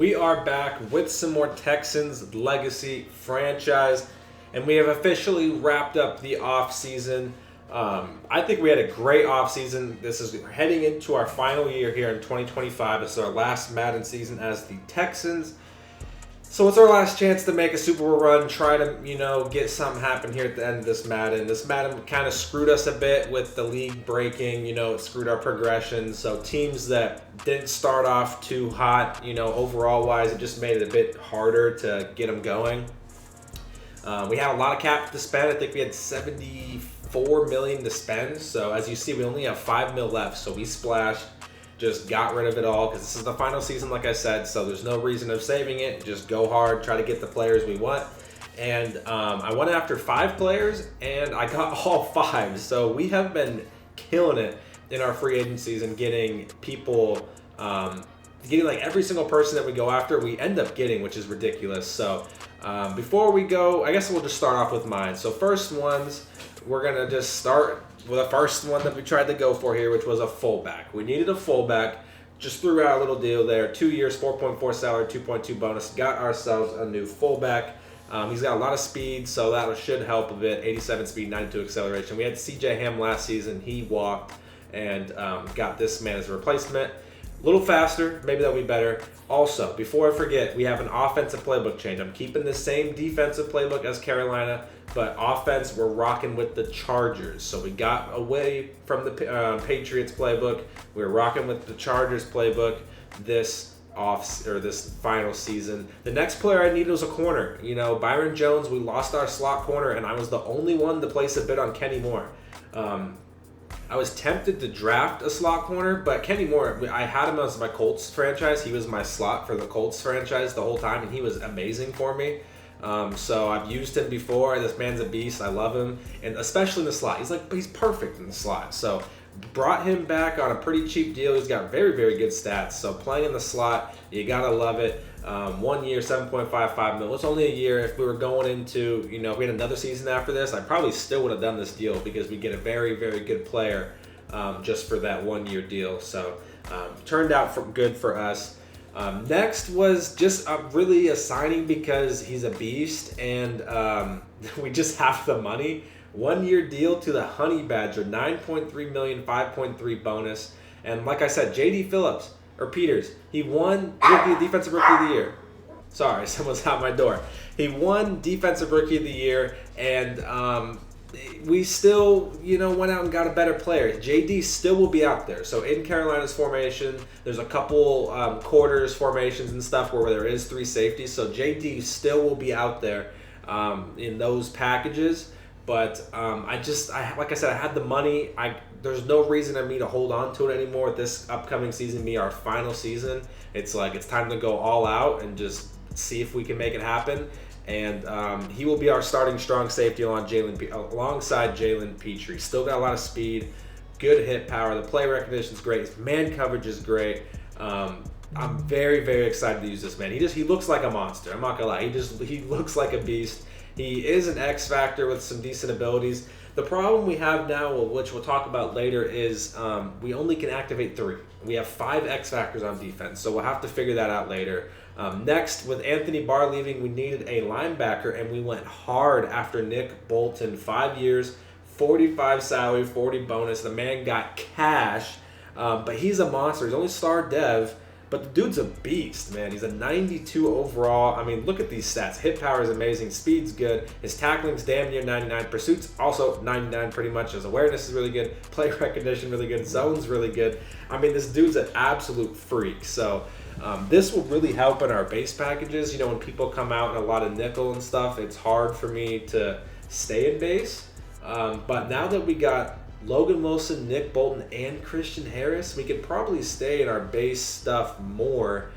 We are back with some more Texans legacy franchise, and we have officially wrapped up the off season. I think we had a great off season. This is heading into our final year here in 2025. This is our last Madden season as the Texans. So it's our last chance to make a Super Bowl run, try to, get something happen here at the end of this Madden. This Madden kind of screwed us a bit with the league breaking, it screwed our progression. So teams that didn't start off too hot, overall wise, it just made it a bit harder to get them going. We had a lot of cap to spend. I think we had $74 million to spend. So as you see, we only have $5 million left. So we splashed. Just got rid of it all because this is the final season, like I said, so there's no reason of saving it. Just go hard, try to get the players we want. And I went after 5 players, and I got all 5. So we have been killing it in our free agencies and getting people, getting like every single person that we go after, we end up getting, which is ridiculous. So before we go, I guess we'll just start off with mine. So first ones, we're going to just start with the first one that we tried to go for here, which was a fullback. We needed a fullback. Just threw out a little deal there. 2 years, 4.4 salary, 2.2 bonus. Got ourselves a new fullback. He's got a lot of speed, so that should help a bit. 87 speed, 92 acceleration. We had CJ Ham last season. He walked and got this man as a replacement. A little faster, maybe that'll be better. Also, before I forget, we have an offensive playbook change. I'm keeping the same defensive playbook as Carolina, but offense, we're rocking with the Chargers. So we got away from the Patriots playbook. We're rocking with the Chargers playbook this final season. The next player I needed was a corner. Byron Jones, we lost our slot corner, and I was the only one to place a bid on Kenny Moore. I was tempted to draft a slot corner, but Kenny Moore, I had him as my Colts franchise. He was my slot for the Colts franchise the whole time, and he was amazing for me. So I've used him before. This man's a beast. I love him, and especially in the slot. He's perfect in the slot. So brought him back on a pretty cheap deal. He's got very, very good stats. So playing in the slot, you gotta love it. 1 year, 7.55 mil. It's only a year. If we were going into, if we had another season after this, I probably still would have done this deal because we get a very, very good player just for that 1 year deal. So turned out good for us. Next was just really a signing because he's a beast and we just have the money. 1 year deal to the Honey Badger, 9.3 million, 5.3 bonus. And like I said, JD Peters, he won Defensive Rookie of the Year. Sorry, someone's out my door. He won Defensive Rookie of the Year, and we still, went out and got a better player. JD still will be out there. So in Carolina's formation, there's a couple quarters formations and stuff where there is 3 safeties. So JD still will be out there in those packages. But like I said, I had the money. There's no reason for me to hold on to it anymore. This upcoming season, our final season, it's time to go all out and just see if we can make it happen. And he will be our starting strong safety alongside Jalen Petrie. Still got a lot of speed, good hit power. The play recognition is great. His man coverage is great. I'm very, very excited to use this man. He looks like a monster. I'm not gonna lie. He looks like a beast. He is an X factor with some decent abilities. The problem we have now, which we'll talk about later, is we only can activate 3. We have 5 X factors on defense, so we'll have to figure that out later. Next, with Anthony Barr leaving, we needed a linebacker, and we went hard after Nick Bolton. 5 years, 45 salary, 40 bonus. The man got cash, but he's a monster. He's only star dev. But the dude's a beast, man. He's a 92 overall. I mean, look at these stats. Hit power is amazing. Speed's good. His tackling's damn near 99. Pursuit's also 99 pretty much. His awareness is really good. Play recognition really good. Zone's really good. I mean, this dude's an absolute freak. So this will really help in our base packages. When people come out in a lot of nickel and stuff, it's hard for me to stay in base. But now that we got Logan Wilson, Nick Bolton, and Christian Harris, we could probably stay in our base stuff more,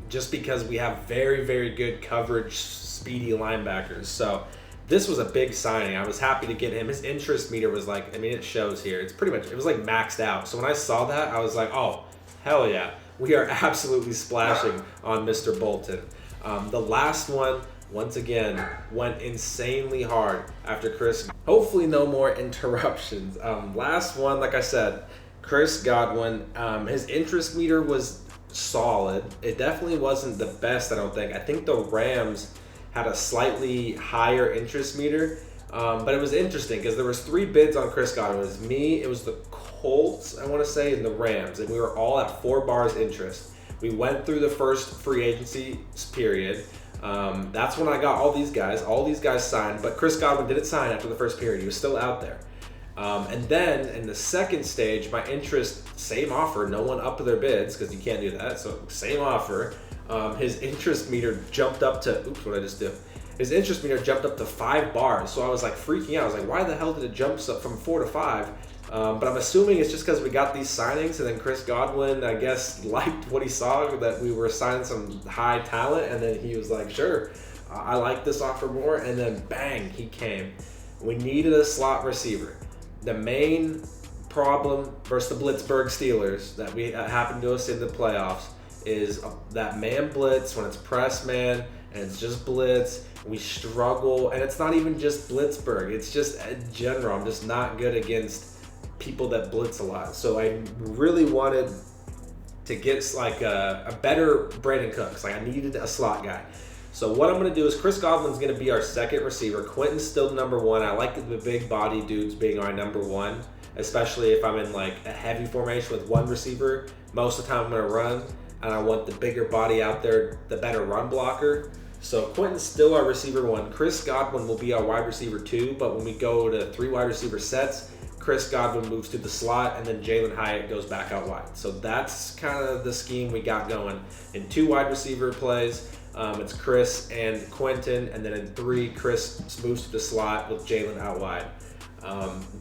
just because we have very, very good coverage, speedy linebackers. So this was a big signing. I was happy to get him. His interest meter was it shows here. It was maxed out. So when I saw that, I was like, oh, hell yeah. We are absolutely splashing on Mr. Bolton. The last one, once again, went insanely hard after Chris. Hopefully no more interruptions. Last one, like I said, Chris Godwin. His interest meter was solid. It definitely wasn't the best, I don't think. I think the Rams had a slightly higher interest meter, but it was interesting because there was 3 bids on Chris Godwin. It was me, it was the Colts, I want to say, and the Rams, and we were all at 4 bars interest. We went through the first free agency period. That's when I got all these guys. All these guys signed, but Chris Godwin didn't sign after the first period. He was still out there. And then in the second stage, my interest, same offer, no one upped their bids because you can't do that. So same offer. His interest meter jumped up to, oops, what did I just do? His interest meter jumped up to 5 bars. So I was like freaking out. I was like, why the hell did it jump up from 4 to 5? But I'm assuming it's just because we got these signings, and then Chris Godwin, I guess, liked what he saw, that we were signing some high talent, and then he was like, sure, I like this offer more, and then bang, he came. We needed a slot receiver. The main problem versus the Blitzburg Steelers that we happened to us in the playoffs is that man blitz, when it's press man and it's just blitz, we struggle, and it's not even just Blitzburg, it's just in general, I'm just not good against people that blitz a lot. So I really wanted to get like a better Brandon Cooks. Like I needed a slot guy. So what I'm going to do is Chris Godwin's going to be our second receiver. Quentin's still number 1. I like the big body dudes being our number 1, especially if I'm in like a heavy formation with one receiver. Most of the time I'm going to run, and I want the bigger body out there, the better run blocker. So Quentin's still our receiver 1. Chris Godwin will be our wide receiver 2, but when we go to 3 wide receiver sets, Chris Godwin moves to the slot, and then Jalen Hyatt goes back out wide. So that's kind of the scheme we got going. In 2 wide receiver plays, it's Chris and Quentin, and then in 3, Chris moves to the slot with Jalen out wide.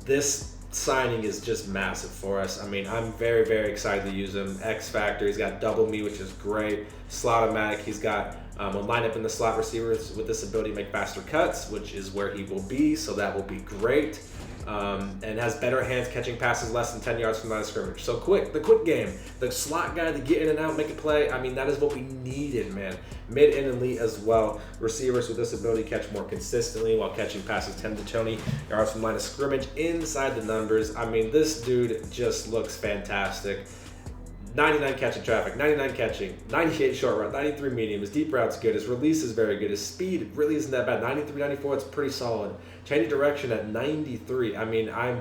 This signing is just massive for us. I mean, I'm very, very excited to use him. X Factor, he's got double me, which is great. Slot-o-matic, he's got a lineup in the slot receivers with this ability to make faster cuts, which is where he will be, so that will be great. And has better hands catching passes less than 10 yards from the line of scrimmage. So the quick game, the slot guy to get in and out, make a play. I mean, that is what we needed, man. Mid and elite as well. Receivers with this ability catch more consistently while catching passes 10 to 20 yards from the line of scrimmage inside the numbers. I mean, this dude just looks fantastic. 99 catching traffic, 99 catching, 98 short route, 93 medium. His deep route's good. His release is very good. His speed really isn't that bad. 93, 94, it's pretty solid. Changing direction at 93. I mean, I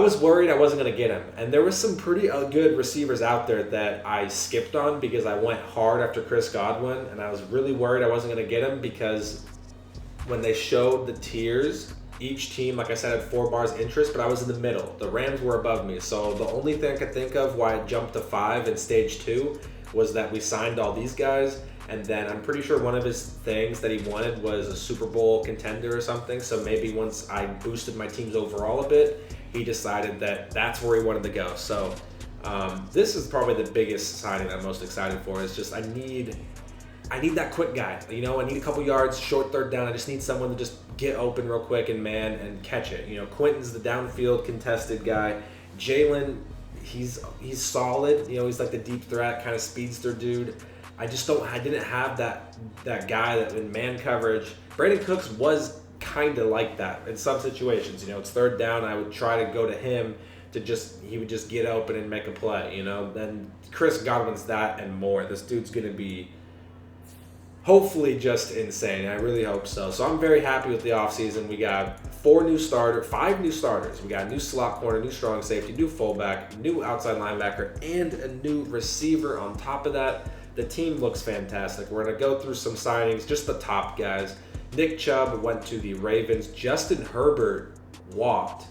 was worried I wasn't going to get him. And there was some pretty good receivers out there that I skipped on because I went hard after Chris Godwin. And I was really worried I wasn't going to get him because when they showed the tiers, each team, like I said, had 4 bars interest, but I was in the middle. The Rams were above me. So the only thing I could think of why it jumped to 5 in stage 2 was that we signed all these guys. And then I'm pretty sure one of his things that he wanted was a Super Bowl contender or something. So maybe once I boosted my teams overall a bit, he decided that that's where he wanted to go. So this is probably the biggest signing I'm most excited for. Is just I need that quick guy. You know, I need a couple yards, short third down. I just need someone to just get open real quick and man and catch it. You know, Quentin's the downfield contested guy. Jalen, he's solid. You know, he's like the deep threat kind of speedster dude. I didn't have that guy that in man coverage. Brandon Cooks was kind of like that in some situations. You know, it's third down. I would try to go to him he would just get open and make a play. You know, then Chris Godwin's that and more. This dude's gonna be hopefully just insane. I really hope so. So I'm very happy with the offseason. We got 5 new starters. We got a new slot corner, new strong safety, new fullback, new outside linebacker, and a new receiver on top of that. The team looks fantastic. We're going to go through some signings, just the top guys. Nick Chubb went to the Ravens. Justin Herbert walked.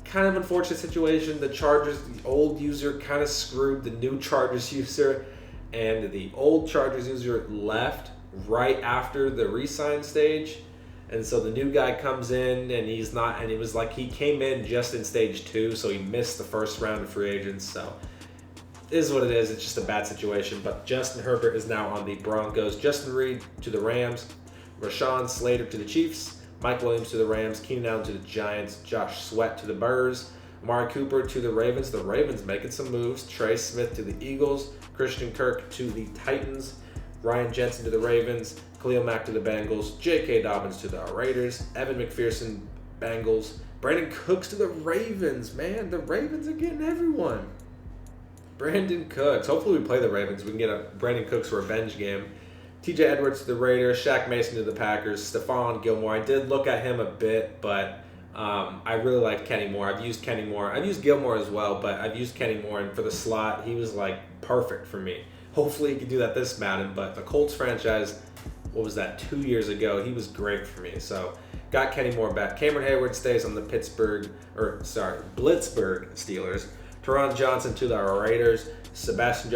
Kind of unfortunate situation. The Chargers, the old user kind of screwed the new Chargers user, and the old Chargers user left right after the re-sign stage. And so the new guy comes in, and it was like he came in just in stage 2, so he missed the first round of free agents. So it is what it is. It's just a bad situation. But Justin Herbert is now on the Broncos. Justin Reed to the Rams. Rashawn Slater to the Chiefs. Mike Williams to the Rams. Keenan Allen to the Giants. Josh Sweat to the Bears. Amari Cooper to the Ravens. The Ravens making some moves. Trey Smith to the Eagles. Christian Kirk to the Titans. Ryan Jensen to the Ravens. Khalil Mack to the Bengals. J.K. Dobbins to the Raiders. Evan McPherson, Bengals. Brandon Cooks to the Ravens. Man, the Ravens are getting everyone. Brandon Cooks. Hopefully we play the Ravens. We can get a Brandon Cooks revenge game. TJ Edwards to the Raiders. Shaq Mason to the Packers. Stephon Gilmore. I did look at him a bit, but I really like Kenny Moore. I've used Kenny Moore. I've used Gilmore as well, but I've used Kenny Moore, and for the slot, he was like perfect for me. Hopefully he can do that this Madden, but the Colts franchise, what was that, 2 years ago, he was great for me. So got Kenny Moore back. Cameron Hayward stays on the Blitzburg Steelers. Teron Johnson to the Raiders. Sebastian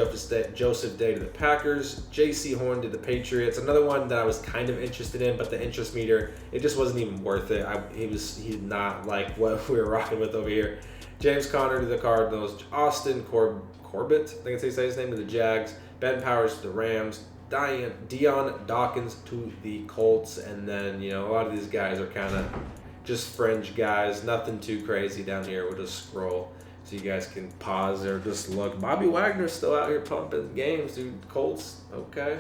Joseph Day to the Packers. J.C. Horn to the Patriots. Another one that I was kind of interested in, but the interest meter, it just wasn't even worth it. He's not like what we were rocking with over here. James Conner to the Cardinals. Austin Corbett, I think that's how you say his name, to the Jags. Ben Powers to the Rams. Dion Dawkins to the Colts. And then, a lot of these guys are kind of just fringe guys. Nothing too crazy down here. We'll just scroll so you guys can pause or just look. Bobby Wagner's still out here pumping games, dude. Colts, okay.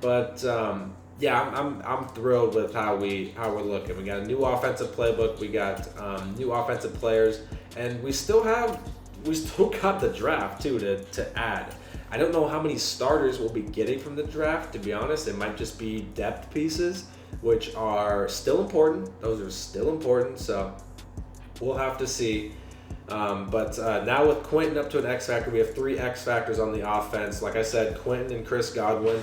But I'm thrilled with how we're looking. We got a new offensive playbook. We got new offensive players, and we still got the draft too to add. I don't know how many starters we'll be getting from the draft. To be honest, it might just be depth pieces, which are still important. Those are still important. So we'll have to see. But now with Quentin up to an X Factor, we have 3 X Factors on the offense. Like I said, Quentin and Chris Godwin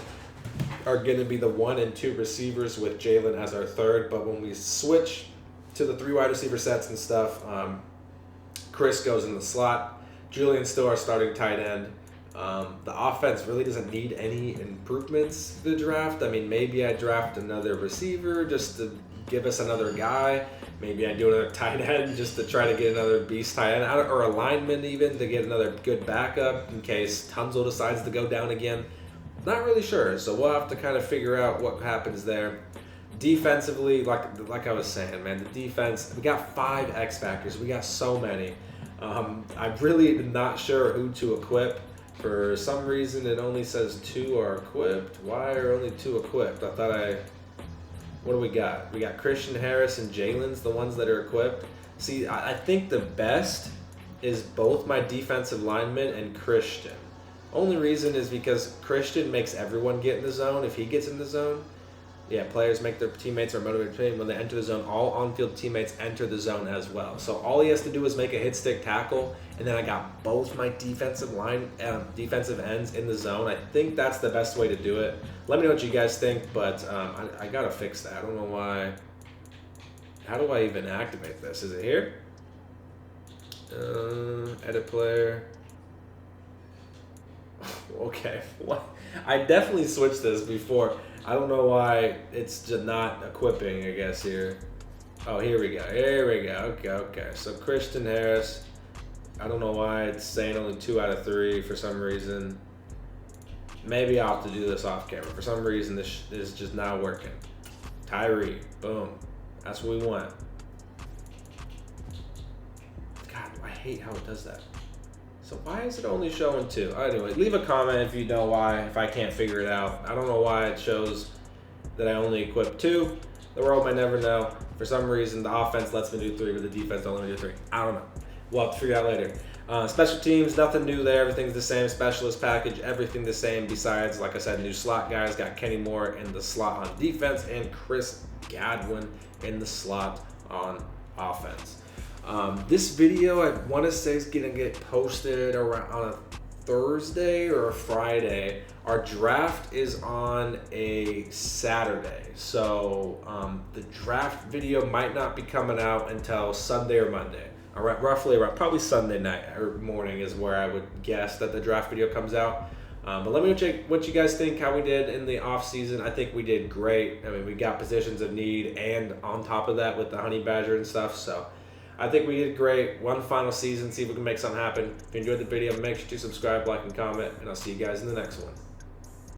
are going to be the 1 and 2 receivers with Jalen as our third. But when we switch to the 3 wide receiver sets and stuff, Chris goes in the slot. Julian's still our starting tight end. The offense really doesn't need any improvements to the draft. I mean, maybe I draft another receiver just to give us another guy. Maybe I do another tight end just to try to get another beast tight end, or a lineman even to get another good backup in case Tunzel decides to go down again. Not really sure, so we'll have to kind of figure out what happens there. Defensively, like I was saying, man, the defense, we got 5 X Factors. We got so many. I'm really not sure who to equip. For some reason, it only says 2 are equipped. Why are only 2 equipped? What do we got? We got Christian Harris and Jalen's the ones that are equipped. See, I think the best is both my defensive linemen and Christian. Only reason is because Christian makes everyone get in the zone. If he gets in the zone, players make their teammates or motivated team. When they enter the zone, all on-field teammates enter the zone as well. So all he has to do is make a hit-stick tackle, and then I got both my defensive ends in the zone. I think that's the best way to do it. Let me know what you guys think, but I gotta fix that. I don't know why. How do I even activate this? Is it here? Edit player. Okay, what? I definitely switched this before. I don't know why it's just not equipping, I guess, here. Oh, here we go. Okay. So Christian Harris. I don't know why it's saying only 2 out of 3 for some reason. Maybe I'll have to do this off camera. For some reason, this is just not working. Tyree. Boom. That's what we want. God, I hate how it does that. So why is it only showing 2? Anyway, leave a comment if you know why, if I can't figure it out. I don't know why it shows that I only equip 2. The world might never know. For some reason, the offense lets me do 3, but the defense don't let me do 3. I don't know. We'll have to figure it out later. Special teams, nothing new there. Everything's the same. Specialist package, everything the same. Besides, like I said, new slot guys. Got Kenny Moore in the slot on defense and Chris Godwin in the slot on offense. This video, I want to say, is going to get posted around on a Thursday or a Friday. Our draft is on a Saturday, so the draft video might not be coming out until Sunday or Monday. Roughly around probably Sunday night or morning is where I would guess that the draft video comes out. But let me know what you guys think, how we did in the off season. I think we did great. I mean, we got positions of need, and on top of that with the honey badger and stuff. So I think we did great. One final season, see if we can make something happen. If you enjoyed the video, make sure to subscribe, like, and comment, and I'll see you guys in the next one.